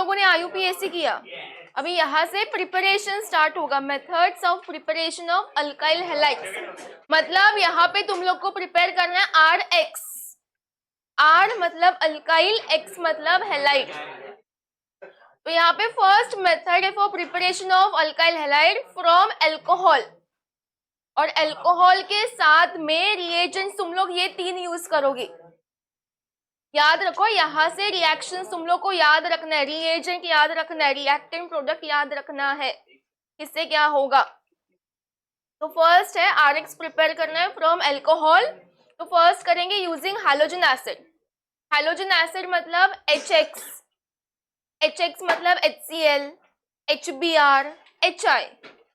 लोगों ने IUPAC किया, अभी यहाँ से प्रिपरेशन स्टार्ट होगा, methods of preparation of alkyl halides. मतलब यहाँ पे तुम लोग को प्रिपेयर करना है RX, R मतलब अल्काइल, X मतलब हैलाइड। तो यहाँ पे फर्स्ट मेथड है for preparation of alkyl halide from alcohol, और अल्कोहल के साथ में रिएजेंट्स तुम लोग ये 3 यूज करोगे। याद रखो, यहाँ से रिएक्शन तुम लोग को याद रखना है, रिएजेंट याद रखना है, रिएक्टेंट प्रोडक्ट याद रखना है, इससे क्या होगा। तो फर्स्ट है RX प्रिपेयर करना है फ्रॉम अल्कोहल। तो फर्स्ट करेंगे using halogen acid. Halogen acid मतलब HX, HX मतलब HCl, HBr, HI,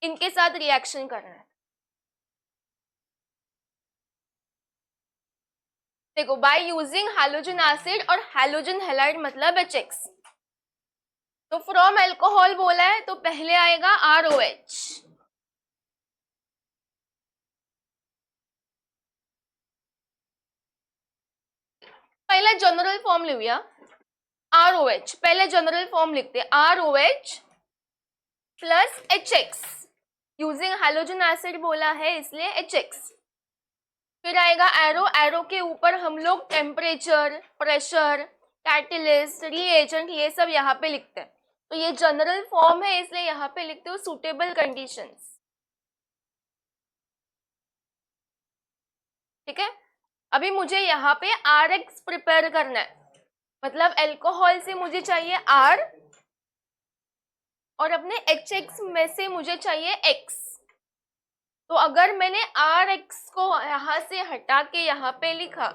इनके साथ रिएक्शन करना है। देखो, बाय यूजिंग हैलोजन एसिड और हैलोजन हैलाइड मतलब HX। तो फ्रॉम अल्कोहल बोला है तो पहले आएगा ROH, पहला जनरल फॉर्म लिया ROH, पहले जनरल फॉर्म लिखते ROH plus HX, using halogen acid बोला है इसलिए HX। फिर आएगा एरो, एरो के ऊपर हम लोग टेम्परेचर, प्रेशर, कैटलिस्ट, रिएजेंट ये सब यहाँ पे लिखते हैं। तो ये जनरल फॉर्म है इसलिए यहाँ पे लिखते हो सुटेबल कंडीशंस। ठीक है, अभी मुझे यहाँ पे RX प्रिपेयर करना है, मतलब अल्कोहल से मुझे चाहिए R और अपने HX में से मुझे चाहिए X। तो अगर मैंने RX को यहाँ से हटा के यहाँ पे लिखा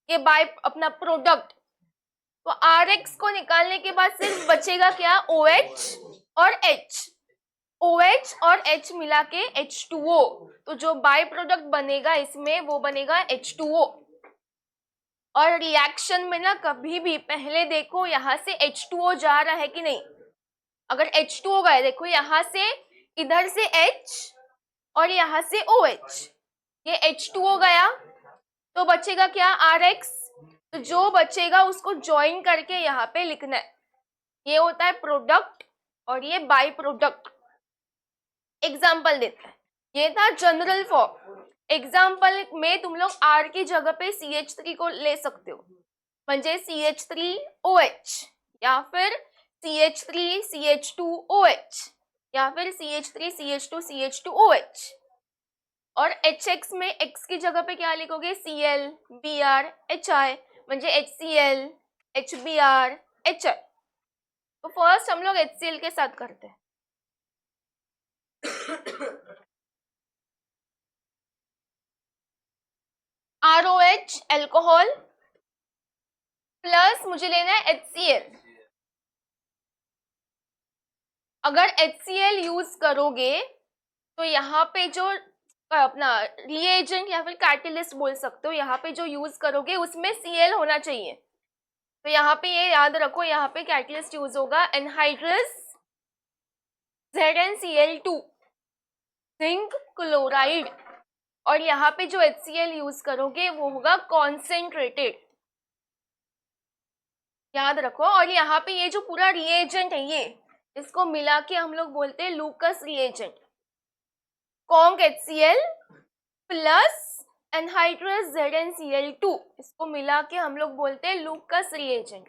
ये बाय अपना प्रोडक्ट, तो RX को निकालने के बाद सिर्फ बचेगा क्या, OH और H, OH और H मिला के H2O। तो जो बाय प्रोडक्ट बनेगा इसमें वो बनेगा H2O। और रिएक्शन में ना कभी भी पहले देखो यहाँ से H2O जा रहा है कि नहीं। अगर H2O गए, देखो यहाँ से इधर से H और यहाँ से OH, ये H2O गया तो बचेगा क्या, RX। तो जो बचेगा उसको ज्वाइन करके यहाँ पे लिखना है, ये होता है प्रोडक्ट और ये बाय प्रोडक्ट। एग्जाम्पल देते हैं, ये था जनरल फॉर्म। एग्जाम्पल में तुम लोग R की जगह पे CH3 को ले सकते हो, म्हणजे CH3OH या फिर CH3CH2OH या फिर CH3CH2CH2OH। और HX में X की जगह पे क्या लिखोगे, Cl, Br, HI, म्हणजे HCl, HBr, HI। तो फर्स्ट हम लोग HCl के साथ करते हैं। ROH अल्कोहल प्लस मुझे लेना है HCl। अगर HCl यूज करोगे तो यहाँ पे जो अपना रिएजेंट या फिर कैटलिस्ट बोल सकते हो, यहाँ पे जो यूज करोगे उसमें Cl होना चाहिए। तो यहाँ पे ये याद रखो, यहाँ पे कैटलिस्ट यूज होगा एनहाइड्रस ZnCl2, जिंक क्लोराइड। और यहाँ पे जो HCl यूज करोगे वो होगा कॉन्सेंट्रेटेड, याद रखो। और यहाँ पे ये जो पूरा रिएजेंट है ये, इसको मिला के हम लोग बोलते हैं Lucas reagent. Conc HCl plus anhydrous ZnCl2, इसको मिला के हम लोग बोलते हैं Lucas reagent.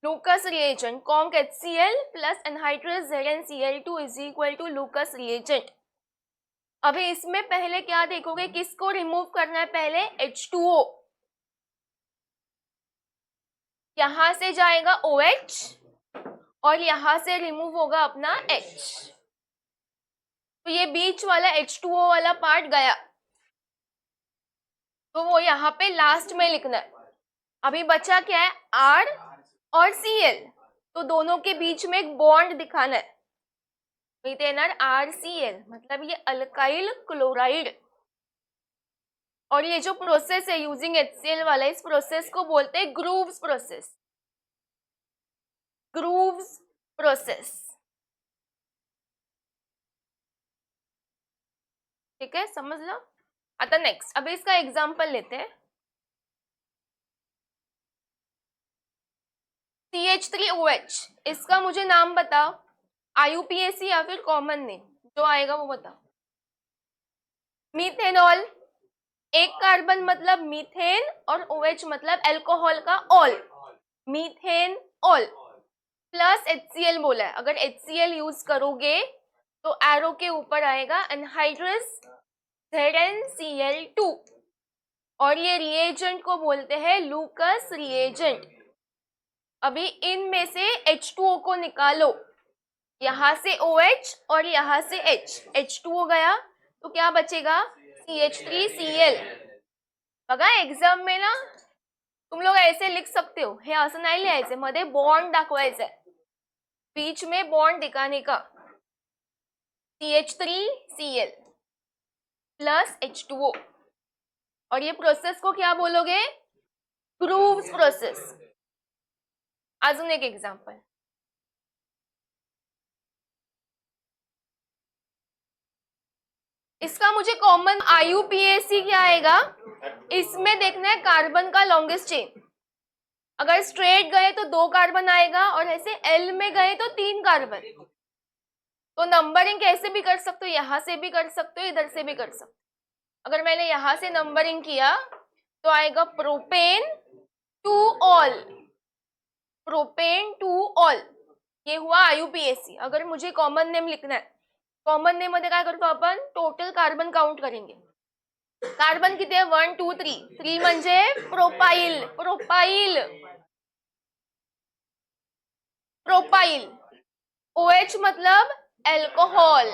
Lucas reagent, conc HCl plus anhydrous ZnCl2 is equal to Lucas reagent. अभी इसमें पहले क्या देखोगे, किसको रिमूव करना है, पहले H2O, यहां से जाएगा OH और यहां से रिमूव होगा अपना H। तो ये बीच वाला H2O वाला पार्ट गया, तो वो यहाँ पे लास्ट में लिखना है। अभी बचा क्या है, R और Cl, तो दोनों के बीच में एक बॉन्ड दिखाना है, मिथेनर RCl, मतलब ये अल्काइल क्लोराइड। और ये जो प्रोसेस है यूजिंग HCl वाला, इस प्रोसेस को बोलते हैं ग्रूव्स प्रोसेस, ग्रूव्स प्रोसेस। ठीक है, समझ लो। आता नेक्स्ट, अभी इसका एग्जांपल लेते हैं। CH3OH, इसका मुझे नाम बताओ, IUPAC या फिर कॉमन नेम, जो आएगा वो बताओ। मीथेनॉल, एक कार्बन मतलब मीथेन और OH मतलब अल्कोहल का all, methane all plus HCl बोला है। अगर HCl यूज करोगे तो एरो के ऊपर आएगा एनहाइड्रस ZnCl2 और ये रिएजेंट को बोलते हैं लूकस रिएजेंट। अभी इनमें से H2O को निकालो, यहां से OH और यहां से H, H2O गया तो क्या बचेगा, CH3Cl। बघा एक्झाम में ना तुम लोग ऐसे लिख सकते हो, हे असं नाही लिहायचं, मध्ये बॉन्ड दाखवायचा है, बीच में बॉन्ड दिखाने का, CH3Cl प्लस H2O। और ये प्रोसेस को क्या बोलोगे, ग्रूव्स प्रोसेस। अजून एक एग्जांपल, इसका मुझे कॉमन IUPAC क्या आएगा, इसमें देखना है कार्बन का लॉन्गेस्ट चेन। अगर स्ट्रेट गए तो 2 कार्बन आएगा और ऐसे L में गए तो 3 कार्बन। तो नंबरिंग कैसे भी कर सकते हो, यहां से भी कर सकते हो, इधर से भी कर सकते हो। अगर मैंने यहां से नंबरिंग किया तो आएगा propane two all, propane two all, ये हुआ IUPAC। अगर मुझे कॉमन नेम लिखना है, कॉमन नेम मध्ये काय करतो आपण, टोटल कार्बन काउंट करेंगे। कार्बन किती आहे, 1 2 3, 3 म्हणजे प्रोपाइल, प्रोपाइल प्रोपाइल। OH मतलब अल्कोहल,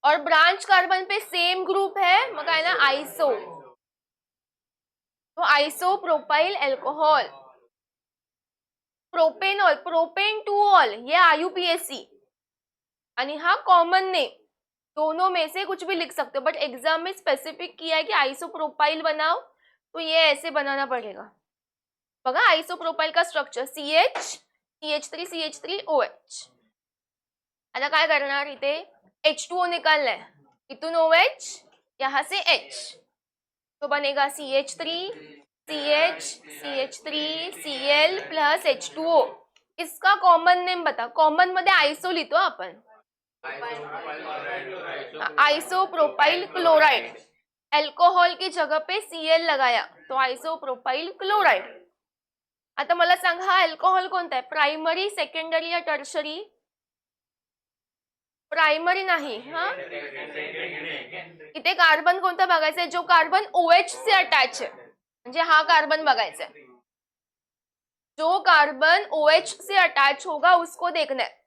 और ब्रांच कार्बन पे सेम ग्रुप है, मग काय ना आइसो, तो iso propyl alcohol. Propanol, propane two all, ये IUPAC आणि हा कॉमन नेम, दोनों में से कुछ भी लिख सकते हो, बट एग्जाम में स्पेसिफिक किया है कि आइसोप्रोपाइल बनाओ, तो ये ऐसे बनाना पड़ेगा। बघा आइसोप्रोपाइल का स्ट्रक्चर CH CH3 CH3OH। आता काय करणार, इथे H2O निकालना है, इथून OH, यहां से H, तो बनेगा CH3 CH CH3 Cl plus H2O। इसका कॉमन नेम बता, कॉमन मध्ये आइसो लिहितो आपण, आइसोप्रोपाइल क्लोराइड, अल्कोहल की जगह पे Cl लगाया तो आइसोप्रोपाइल क्लोराइड। आता मला सांग, हा अल्कोहल कोणता आहे, प्राइमरी सेकंडरी या टर्शरी, प्राइमरी नाही, हा इथे कार्बन कोणता बघायचा आहे, जो कार्बन OH से अटॅच आहे, म्हणजे हा कार्बन बघायचा है, जो कार्बन OH से अटैच होगा उसको देखना है।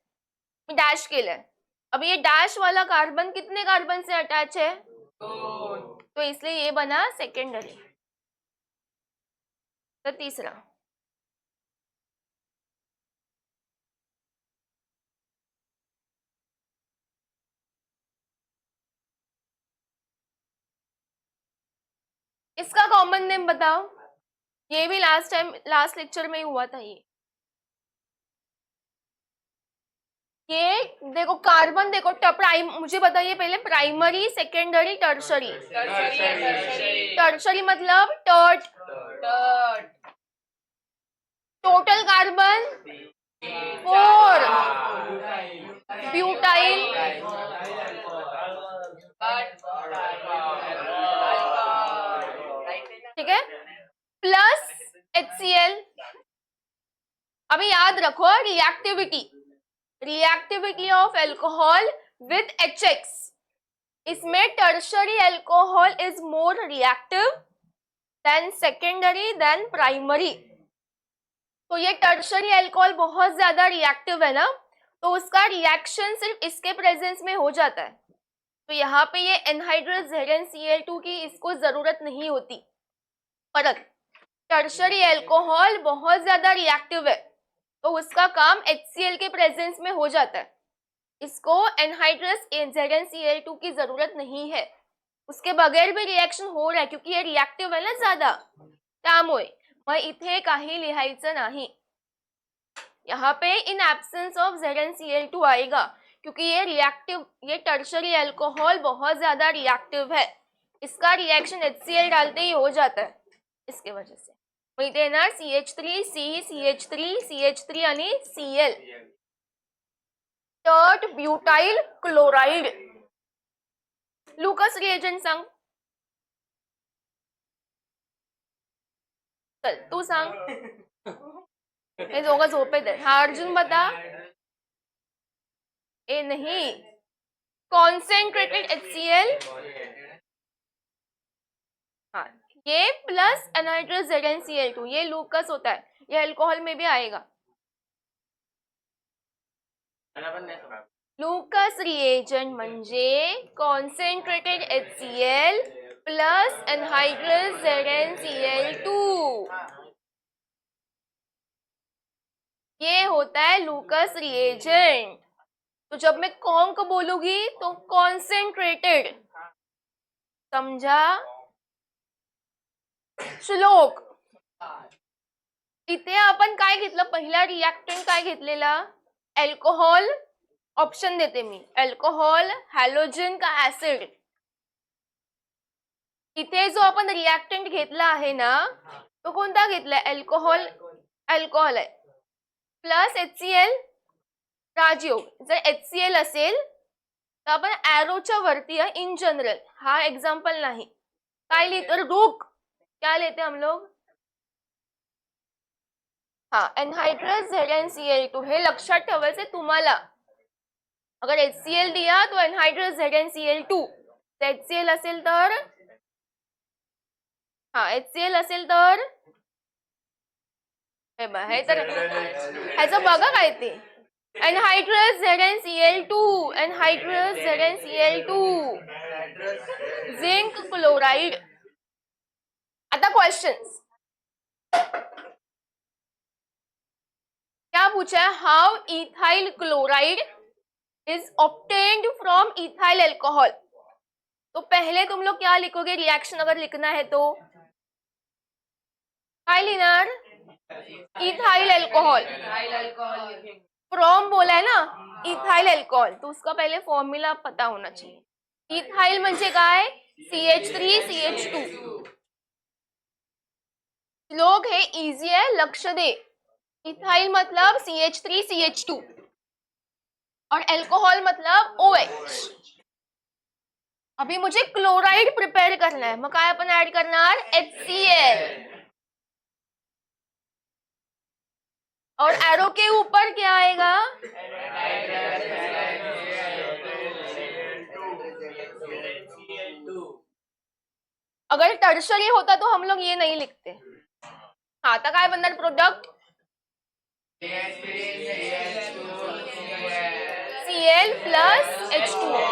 डैश केला है, अब ये डैश वाला कार्बन कितने कार्बन से अटैच है, तो इसलिए ये बना सेकेंडरी। तो तीसरा, इसका कॉमन नेम बताओ, ये भी लास्ट लेक्चर में ही हुआ था। ये देखो कार्बन, देखो मुझे बताइए पहले, प्राइमरी सेकेंडरी टर्शरी, टर्शरी मतलब टर्ट, टोटल कार्बन 4, ब्यूटाइल, ठीक है, प्लस HCl। अभी याद रखो reactivity, reactivity of alcohol with HX, इसमें tertiary alcohol is more reactive than secondary than primary. तो ये टर्शरी अल्कोहल बहुत ज्यादा रिएक्टिव है ना, तो उसका रिएक्शन सिर्फ इसके प्रेजेंस में हो जाता है, तो यहाँ पे ये एनहाइड्रस ZnCl2 की इसको जरूरत नहीं होती। पर टर्शरी अल्कोहल बहुत ज्यादा रिएक्टिव है, तो उसका काम HCl के प्रेजेंस में हो जाता है, इसको एनहाइड्रस ZnCl2 की जरूरत नहीं है, उसके बगैर भी रिएक्शन हो रहा है क्योंकि ये रिएक्टिव है ना ज्यादा, त्यामुळे मग इथे काही लिहायचं नाही, यहाँ पे इन एब्सेंस ऑफ ZnCl2 आएगा, क्योंकि ये रिएक्टिव, ये टर्शरी अल्कोहल बहुत ज्यादा रिएक्टिव है, इसका रिएक्शन HCl डालते ही हो जाता है, इसके वजह से। इथे येणार CH3 CH3 CH3 आणि Cl. Tert butyl chloride. Lucas reagent सांग. चल तू सांग. हे दोघं झोपेत आहेत. हा अर्जुन बता. ए नहीं, कॉन्सेंट्रेटेड HCl. हाँ, ये प्लस एनहाइड्रस ZnCl2 ये लूकस होता है, ये अल्कोहल में भी आएगा. लूकस रिएजंट म्हणजे concentrated HCl plus anhydrous ZnCl2. ये होता है लूकस रिएजेंट. तो जब मैं कॉन्क बोलूंगी तो कॉन्सेंट्रेटेड. समझा? श्लोक. इथे आपण काय घेतलं, पहिला रिएक्टंट काय घेतलेला, अल्कोहल. ऑप्शन देते मी, अल्कोहल, हॅलोजन का ऍसिड. इथे जो आपण रिएक्टंट घेतला आहे ना तो कोणता घेतलाय, अल्कोहल. अल्कोहल आहे प्लस HCl राजयोग. जर HCl असेल तर आपण एरोच्या वरती आहे इन जनरल. हा एग्जाम्पल नाही. काय लिहितो रुक, क्या लेते हम लोग. हाँ, एनहाइड्रस ZnCl2 हे लक्षात ठेवायचे तुम्हाला. अगर HCl दिया तो एनहाइड्रस ZnCl2. HCl असेल तर, हाँ HCl असेल तर हे तर ह्याचं बघा काय ते, anhydrous ZnCl2, anhydrous ZnCl2, zinc chloride. आता क्वेश्चंस क्या पूछा है, how ethyl chloride is obtained from ethyl alcohol. तो पहले तुम लोग क्या लिखोगे, रिएक्शन अगर लिखना है तो काय लिखणार, इथाइल अल्कोहल. फ्रॉम बोला है ना, इथाइल अल्कोहल, तो उसका पहले फॉर्मूला पता होना चाहिए. इथाइल म्हणजे काय, CH3CH2. लोग हे इजी है, लक्ष दे. इथाइल मतलब CH3CH2 और अल्कोहल मतलब OH. अभी मुझे क्लोराइड प्रिपेयर करना है, मग काय आपण ऍड करणार, HCl. और एरो के ऊपर क्या आएगा, अगर टर्शरी होता तो हम लोग ये नहीं लिखते. हाँ तो काय बनणार प्रोडक्ट, Cl प्लस H2O.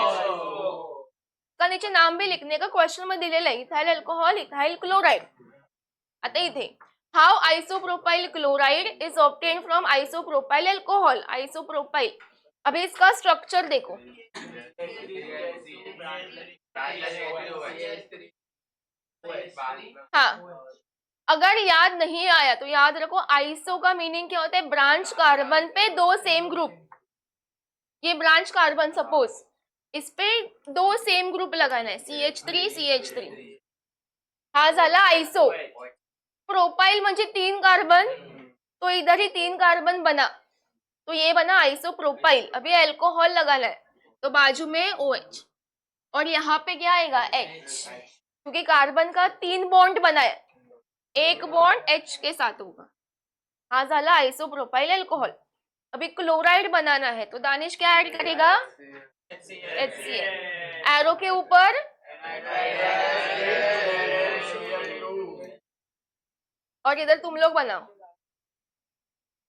का नीचे नाम भी लिखने का क्वेश्चन में दिलेलं आहे, इथाइल अल्कोहल, इथाइल क्लोराइड. आता इथे how isopropyl chloride is obtain from isopropyl alcohol. Isopropyl, अभी इसका स्ट्रक्चर देखो. हाँ, अगर याद नहीं आया तो याद रखो, आइसो का मीनिंग क्या होता है, ब्रांच कार्बन पे दो सेम ग्रुप. ये ब्रांच कार्बन, सपोज इस पे दो सेम ग्रुप लगाना है, CH3CH3. हा झाला आइसो. प्रोपाइल म्हणजे 3 कार्बन, तो इधर ही 3 कार्बन बना, तो ये बना आइसोप्रोपाइल. अभी अल्कोहल लगाना है तो बाजू में OH और यहाँ पे क्या आएगा, H, क्योंकि कार्बन का 3 बॉन्ड बना है, एक बॉन्ड H के साथ होगा. हा झाला आइसोप्रोपाइल अल्कोहल. अभी क्लोराइड बनाना है तो दानिश क्या ऐड करेगा, HCl. एरो के ऊपर और इधर तुम लोग बनाओ.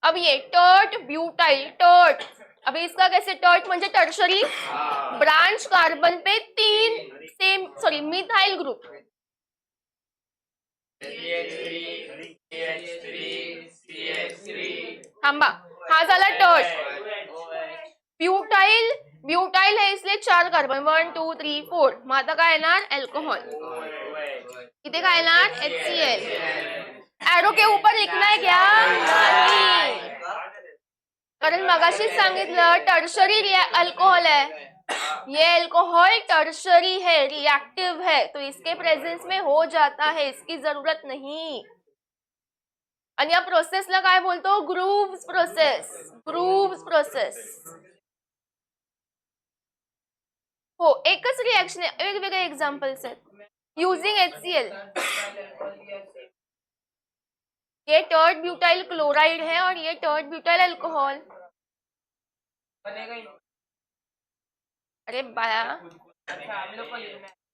अब ये टर्ट ब्यूटाइल, टर्ट. अभी इसका कैसे, टर्ट म्हणजे टर्शरी, ब्रांच कार्बन पे 3 सेम, सॉरी मिथाइल ग्रुप. थांबा, हा झाला टर्ट. ब्यूटाइल, ब्यूटाइल है इसलिए 4 कार्बन, 1 2 3 4. मग आता काय येणार, अल्कोहल. इथे काय येणार, HCl. एरो के ऊपर लिखना है क्या, नहीं, कारण मगाशीच सांगितलं टर्शरी अल्कोहल है. ये अल्कोहल टर्शरी है, रिएक्टिव है, तो इसके प्रेजेंस में हो जाता है, इसकी जरूरत नहीं. आणि या प्रोसेसला काय बोलतो? Groves process. Groves process. हो, एकच रिएक्शन आहे, वेगवेगळे एक्झाम्पल्स आहेत. युझिंग HCl, ये टर्ड ब्यूटाइल क्लोराइड है और ये टर्ड ब्यूटाइल अल्कोहल. अरे बाया,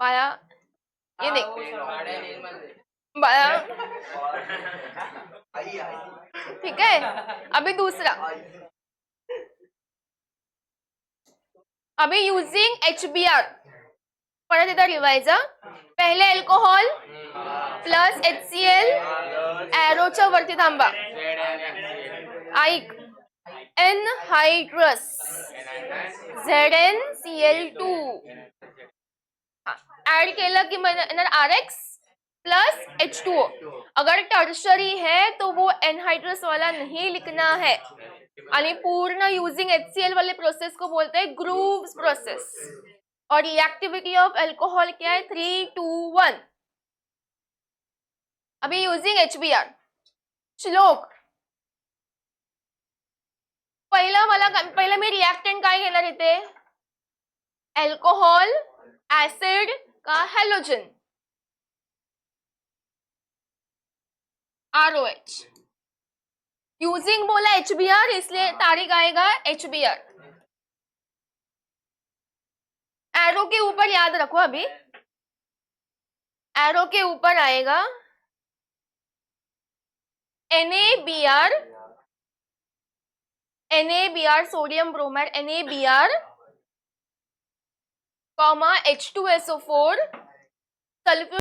बाया ये देख बाया, ठीक है. अभी दूसरा, अभी युझिंग HBr, परत एकदा रिवाइज. पहिले अल्कोहल प्लस HCl, एरोच्या वरती थांबा, ऐक, एनहायड्रस ZnCl2 ऍड केलं की येणार RX प्लस H2O. अगर टर्शरी है तो वो एनहाइड्रस वाला नहीं लिखना है. आणि पूर्ण यूजिंग HCl वाले प्रोसेस को बोलते हैं ग्रूव्स प्रोसेस. और रिएक्टिविटी ऑफ अल्कोहल क्या है? 3:2:1. अभी यूजिंग HBr. श्लोक, पहिलं मी रिएक्टेंट काय घेणार इथे? अल्कोहल एसिड का हॅलोजन ROH. यूजिंग बोला HBr, इसलिए तारीख आएगा HBr. एरो के ऊपर याद रखो, अभी एरो के ऊपर आएगा NaBr, sodium bromide NaBr, comma H2SO4, sulphur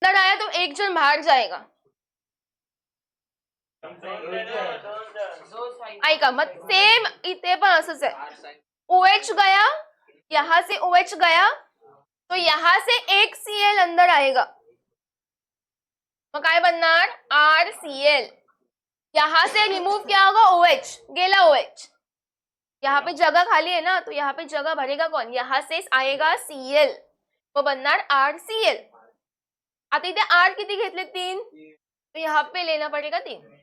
अंदर आया तो एक जन बाहेर जाएगा. ऐका मग सेम इथे पण असंच आहे. OH गया, यहाँ से OH गया तो यहाँ से एक Cl अंदर आएगा. मग काय बनणार RCl. यहाँ से रिमूव क्या होगा OH, गेला OH. यहाँ पे जगह खाली है ना, तो यहाँ पे जगह भरेगा कौन, यहाँ से आएगा Cl, वो बनणार RCl. आता इथे R किती घेतले 3, तो यहाँ पे लेना पड़ेगा 3.